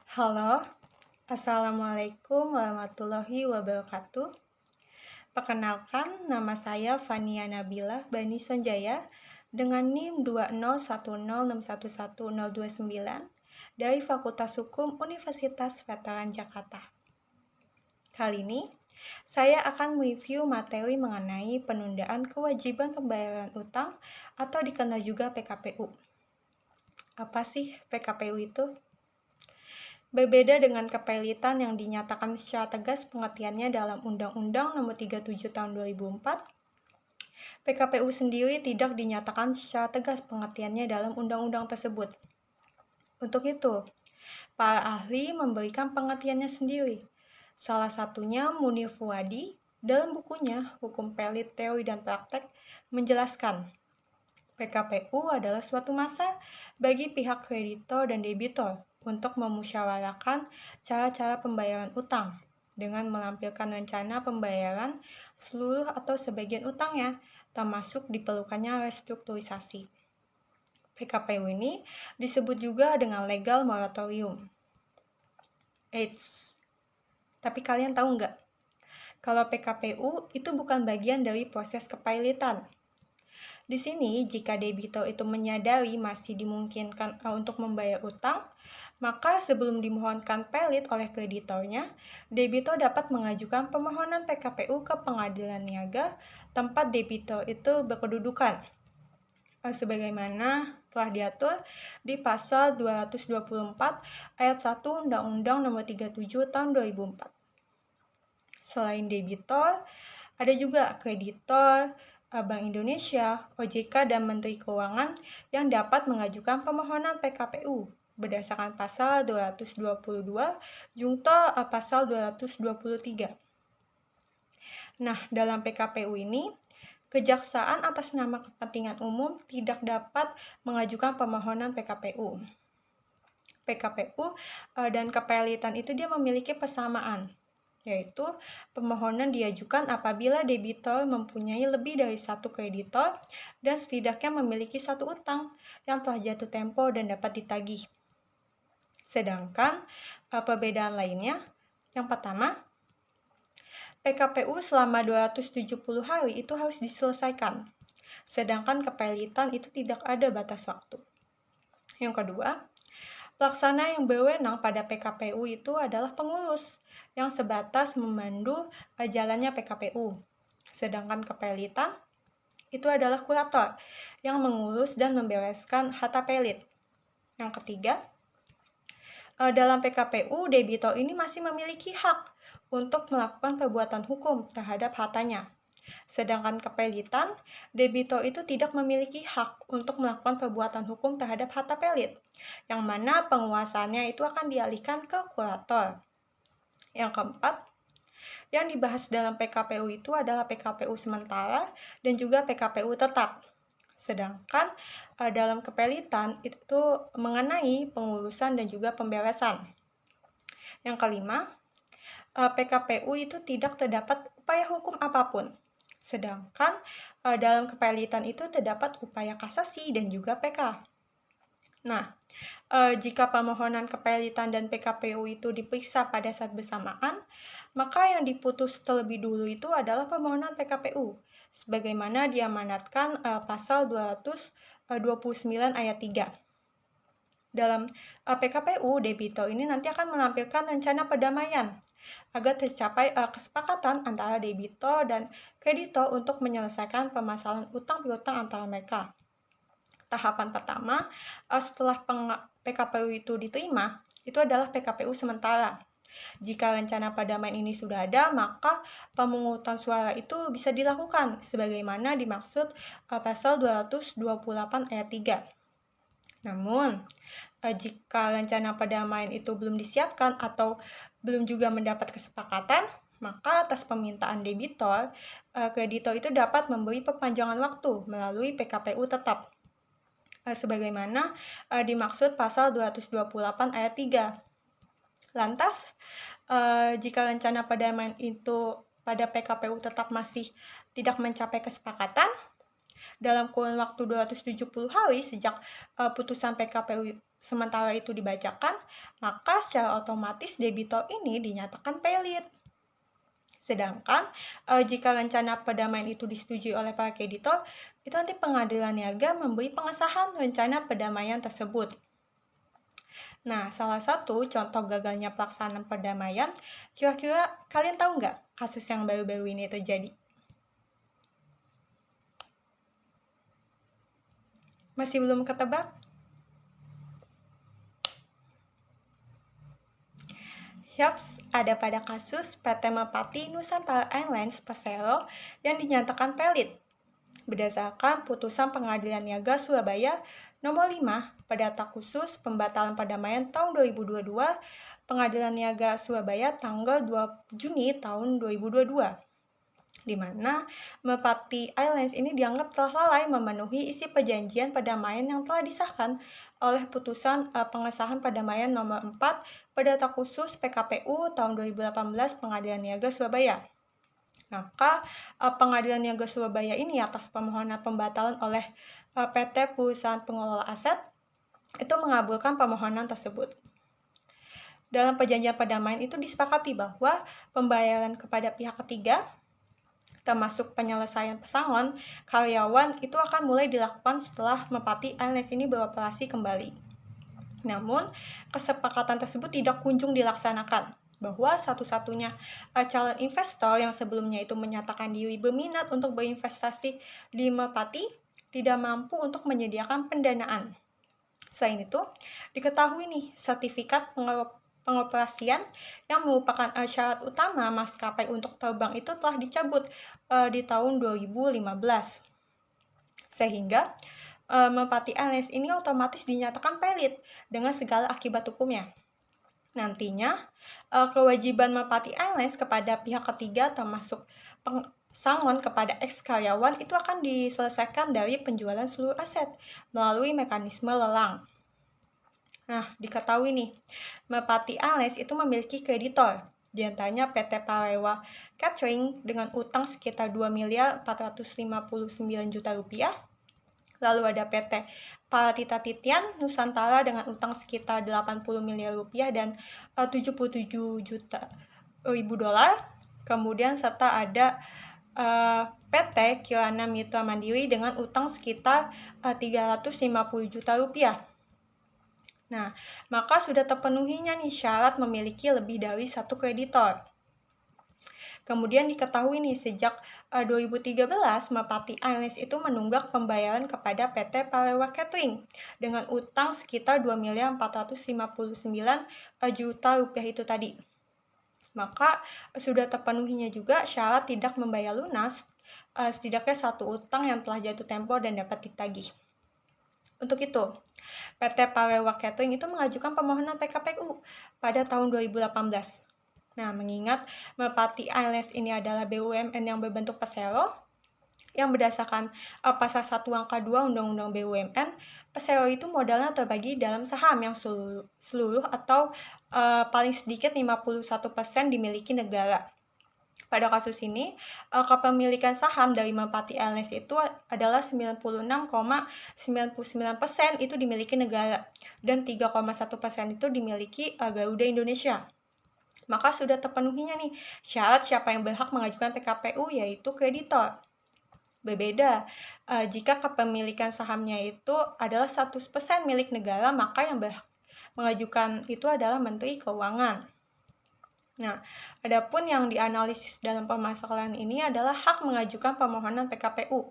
Halo, Assalamualaikum warahmatullahi wabarakatuh. Perkenalkan, nama saya Fania Nabilah Bani Sonjaya dengan NIM 20106111029 dari Fakultas Hukum Universitas Veteran Jakarta. Kali ini, saya akan mereview materi mengenai penundaan kewajiban pembayaran utang atau dikenal juga PKPU. Apa sih PKPU itu? Berbeda dengan kepelitan yang dinyatakan secara tegas pengertiannya dalam Undang-Undang Nomor 37 Tahun 2004, PKPU sendiri tidak dinyatakan secara tegas pengertiannya dalam undang-undang tersebut. Untuk itu, para ahli memberikan pengertiannya sendiri. Salah satunya Munir Fuadi dalam bukunya Hukum Pelit, Teori dan Praktek menjelaskan PKPU adalah suatu masa bagi pihak kreditor dan debitor untuk memusyawarahkan cara-cara pembayaran utang dengan melampirkan rencana pembayaran seluruh atau sebagian utangnya, termasuk diperlukannya restrukturisasi. PKPU ini disebut juga dengan legal moratorium. Eits, tapi kalian tahu nggak? Kalau PKPU itu bukan bagian dari proses kepailitan. Di sini, jika debitor itu menyadari masih dimungkinkan untuk membayar utang, maka sebelum dimohonkan pelit oleh kreditornya, debitor dapat mengajukan permohonan PKPU ke pengadilan niaga tempat debitor itu berkedudukan, sebagaimana telah diatur di pasal 224 ayat 1 Undang-Undang Nomor 37 Tahun 2004. Selain debitor, ada juga kreditor, Bank Indonesia, OJK, dan Menteri Keuangan yang dapat mengajukan permohonan PKPU berdasarkan pasal 222 Junto pasal 223. Nah, dalam PKPU ini, kejaksaan atas nama kepentingan umum tidak dapat mengajukan permohonan PKPU. PKPU dan kepelitan itu dia memiliki persamaan, yaitu permohonan diajukan apabila debitor mempunyai lebih dari satu kreditor dan setidaknya memiliki satu utang yang telah jatuh tempo dan dapat ditagih. Sedangkan perbedaan lainnya, yang pertama, PKPU selama 270 hari itu harus diselesaikan, sedangkan kepelitan itu tidak ada batas waktu. Yang kedua, pelaksana yang berwenang pada PKPU itu adalah pengurus yang sebatas memandu jalannya PKPU. Sedangkan kepelitan itu adalah kurator yang mengurus dan membereskan harta pelit. Yang ketiga, dalam PKPU, debitor ini masih memiliki hak untuk melakukan perbuatan hukum terhadap hartanya. Sedangkan kepelitan, debitor itu tidak memiliki hak untuk melakukan perbuatan hukum terhadap harta pelit, yang mana penguasaannya itu akan dialihkan ke kurator. Yang keempat, yang dibahas dalam PKPU itu adalah PKPU sementara dan juga PKPU tetap. Sedangkan dalam kepelitan itu mengenai pengurusan dan juga pemberesan. Yang kelima, PKPU itu tidak terdapat upaya hukum apapun. Sedangkan dalam kepelitan itu terdapat upaya kasasi dan juga PK. Nah, jika permohonan kepelitan dan PKPU itu diperiksa pada saat bersamaan, maka yang diputus terlebih dulu itu adalah permohonan PKPU, sebagaimana diamanatkan pasal 229 ayat 3. Dalam PKPU, debitor ini nanti akan menampilkan rencana perdamaian agar tercapai kesepakatan antara debitor dan kreditor untuk menyelesaikan permasalahan utang piutang antara mereka. Tahapan pertama, setelah PKPU itu diterima, itu adalah PKPU sementara. Jika rencana perdamaian ini sudah ada, maka pemungutan suara itu bisa dilakukan sebagaimana dimaksud pasal 228 ayat 3. Namun, jika rencana perdamaian itu belum disiapkan atau belum juga mendapat kesepakatan, maka atas permintaan debitor, kreditor itu dapat memberi perpanjangan waktu melalui PKPU tetap, sebagaimana dimaksud pasal 228 ayat 3. Lantas, jika rencana perdamaian itu pada PKPU tetap masih tidak mencapai kesepakatan, dalam kurun waktu 270 hari sejak putusan PKPU sementara itu dibacakan, maka secara otomatis debitor ini dinyatakan valid. Sedangkan jika rencana perdamaian itu disetujui oleh para kreditor, itu nanti pengadilan niaga memberi pengesahan rencana perdamaian tersebut. Nah, salah satu contoh gagalnya pelaksanaan perdamaian, kira-kira kalian tahu nggak kasus yang baru-baru ini terjadi? Masih belum ketebak? Yaps, ada pada kasus PT Merpati Nusantara Airlines Persero yang dinyatakan valid berdasarkan putusan Pengadilan Niaga Surabaya nomor 5 pada data khusus pembatalan perdamaian tahun 2022, Pengadilan Niaga Surabaya tanggal 2 Juni tahun 2022. Di mana Merpati Airlines ini dianggap telah lalai memenuhi isi perjanjian perdamaian yang telah disahkan oleh putusan pengesahan perdamaian nomor 4 pada data khusus PKPU tahun 2018 Pengadilan Niaga Surabaya. Maka Pengadilan Niaga Surabaya ini atas permohonan pembatalan oleh PT Perusahaan Pengelola Aset itu mengabulkan permohonan tersebut. Dalam perjanjian perdamaian itu disepakati bahwa pembayaran kepada pihak ketiga termasuk penyelesaian pesangon karyawan itu akan mulai dilakukan setelah Merpati Airlines ini beroperasi kembali. Namun, kesepakatan tersebut tidak kunjung dilaksanakan, bahwa satu-satunya calon investor yang sebelumnya itu menyatakan diri berminat untuk berinvestasi di Merpati tidak mampu untuk menyediakan pendanaan. Selain itu, diketahui nih sertifikat pengoperasian yang merupakan syarat utama maskapai untuk terbang itu telah dicabut di tahun 2015. Sehingga Merpati Airlines ini otomatis dinyatakan valid dengan segala akibat hukumnya. Nantinya, kewajiban Merpati Airlines kepada pihak ketiga termasuk pesangon kepada ex-karyawan itu akan diselesaikan dari penjualan seluruh aset melalui mekanisme lelang. Nah, diketahui nih, Merpati Airlines itu memiliki kreditor, di antaranya PT Parewa Catering dengan utang sekitar 2.459 juta rupiah. Lalu ada PT Paratita Titian Nusantara dengan utang sekitar 80 miliar rupiah dan 77 juta ribu dolar. Kemudian serta ada PT Kirana Mitra Mandiri dengan utang sekitar 350 juta rupiah. Nah, maka sudah terpenuhinya nih syarat memiliki lebih dari satu kreditor. Kemudian diketahui nih sejak 2013 Merpati Airlines itu menunggak pembayaran kepada PT Parewa Catering dengan utang sekitar 2.459 juta rupiah itu tadi. Maka sudah terpenuhinya juga syarat tidak membayar lunas setidaknya satu utang yang telah jatuh tempo dan dapat ditagih. Untuk itu, PT Parewa Catering itu mengajukan permohonan PKPU pada tahun 2018. Nah, mengingat Merpati Airlines ini adalah BUMN yang berbentuk persero, yang berdasarkan pasal 1 angka 2 Undang-Undang BUMN, persero itu modalnya terbagi dalam saham yang seluruh atau paling sedikit 51% dimiliki negara. Pada kasus ini, kepemilikan saham dari Merpati Airlines itu adalah 96,99% itu dimiliki negara dan 3,1% itu dimiliki Garuda Indonesia. Maka sudah terpenuhinya nih syarat siapa yang berhak mengajukan PKPU yaitu kreditor. Berbeda, jika kepemilikan sahamnya itu adalah 100% milik negara, maka yang berhak mengajukan itu adalah Menteri Keuangan. Nah, adapun yang dianalisis dalam permasalahan ini adalah hak mengajukan permohonan PKPU.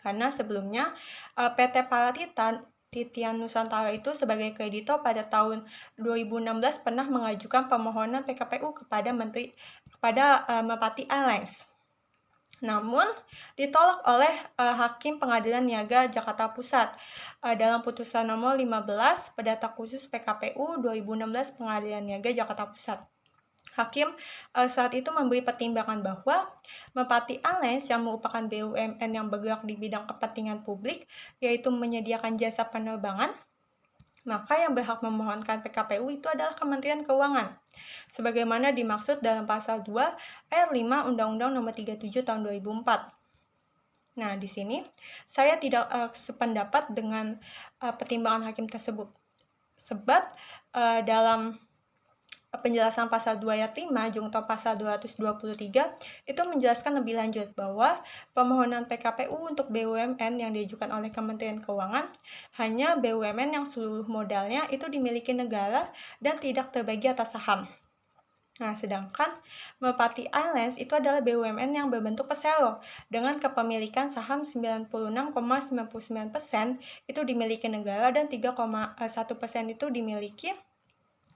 Karena sebelumnya PT Paratita Titian Nusantara itu sebagai kreditor pada tahun 2016 pernah mengajukan permohonan PKPU kepada Merpati Airlines. Namun, ditolak oleh Hakim Pengadilan Niaga Jakarta Pusat dalam putusan nomor 15 pada data khusus PKPU 2016 Pengadilan Niaga Jakarta Pusat. Hakim saat itu memberi pertimbangan bahwa Merpati Airlines yang merupakan BUMN yang bergerak di bidang kepentingan publik, yaitu menyediakan jasa penerbangan, maka yang berhak memohonkan PKPU itu adalah Kementerian Keuangan, sebagaimana dimaksud dalam pasal 2 ayat 5 Undang-Undang Nomor 37 Tahun 2004. Nah, di sini saya tidak sependapat dengan pertimbangan hakim tersebut. Sebab dalam penjelasan pasal 2 ayat 5 junto pasal 223 itu menjelaskan lebih lanjut bahwa permohonan PKPU untuk BUMN yang diajukan oleh Kementerian Keuangan hanya BUMN yang seluruh modalnya itu dimiliki negara dan tidak terbagi atas saham. Nah, sedangkan Merpati Airlines itu adalah BUMN yang berbentuk persero dengan kepemilikan saham 96,99% itu dimiliki negara dan 3,1% itu dimiliki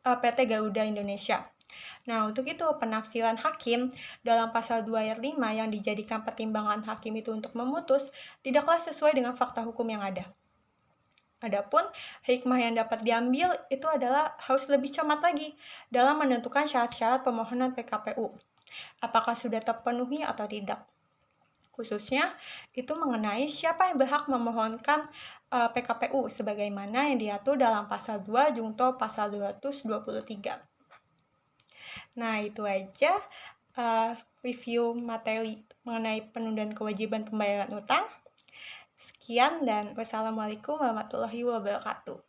PT Garuda Indonesia. Nah, untuk itu penafsiran hakim dalam pasal 2 ayat 5 yang dijadikan pertimbangan hakim itu untuk memutus tidaklah sesuai dengan fakta hukum yang ada. Adapun hikmah yang dapat diambil itu adalah harus lebih cermat lagi dalam menentukan syarat-syarat permohonan PKPU. Apakah sudah terpenuhi atau tidak? Khususnya itu mengenai siapa yang berhak memohonkan PKPU sebagaimana yang diatur dalam pasal 2 junto pasal 223. Nah, itu aja review materi mengenai penundaan kewajiban pembayaran utang. Sekian dan wassalamualaikum warahmatullahi wabarakatuh.